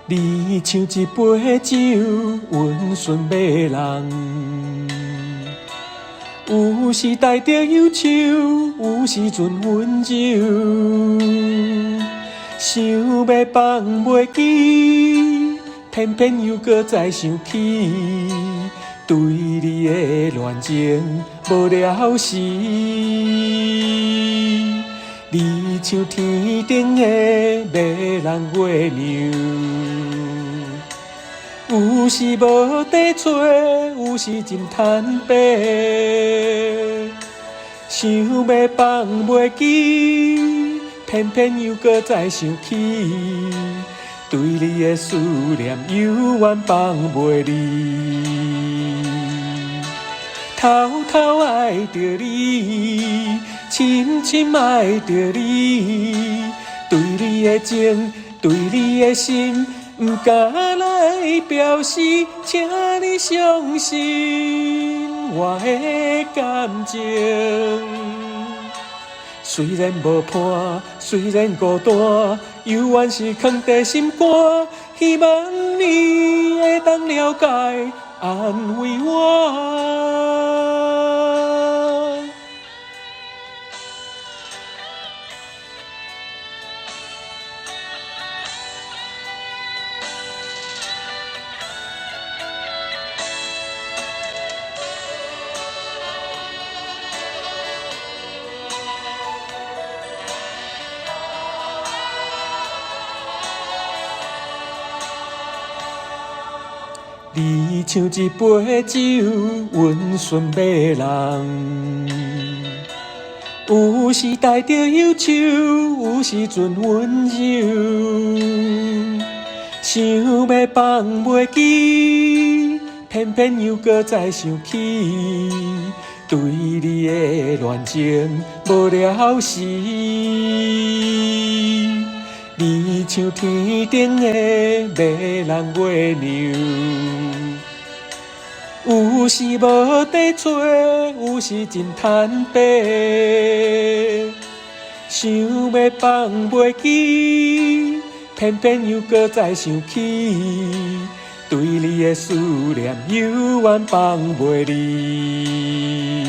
你像一杯酒，温顺迷人。有时带着忧愁，有时阵温柔。想要放袂记，偏偏又搁再想起，对你的恋情无了时。你像天顶的迷人月亮，有时无地找，有时真坦白。想要放袂记，偏偏又搁再想起，对你的思念犹原放袂离。偷偷爱着你，深深爱着你，对你的情，对你的心，不敢来表示，请你相信我的感情。虽然无伴，虽然孤单，犹原是藏在心肝。希望你会当了解，安慰我。你像一杯酒，温顺迷人。有时带着忧愁，有时阵温柔。想要放袂记，偏偏又搁再想起，对你的恋情无了时。你像天顶的迷人月亮，有时无地找，有时真坦白。想要放袂记，偏偏又搁再想起，对你的思念犹原放袂离。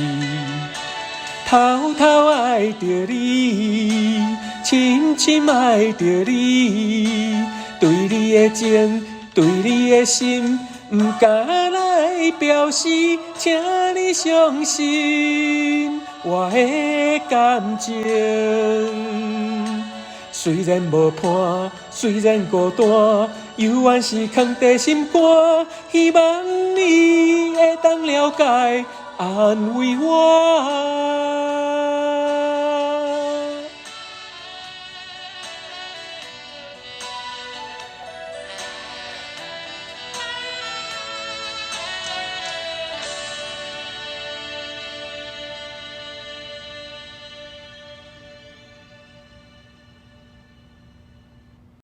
偷偷爱着你，深深爱着你，对你的情，对你的心，不敢来表示，请你相信我的感情。虽然无伴，虽然孤单，犹原是藏在心肝。希望你会当了解，安慰我。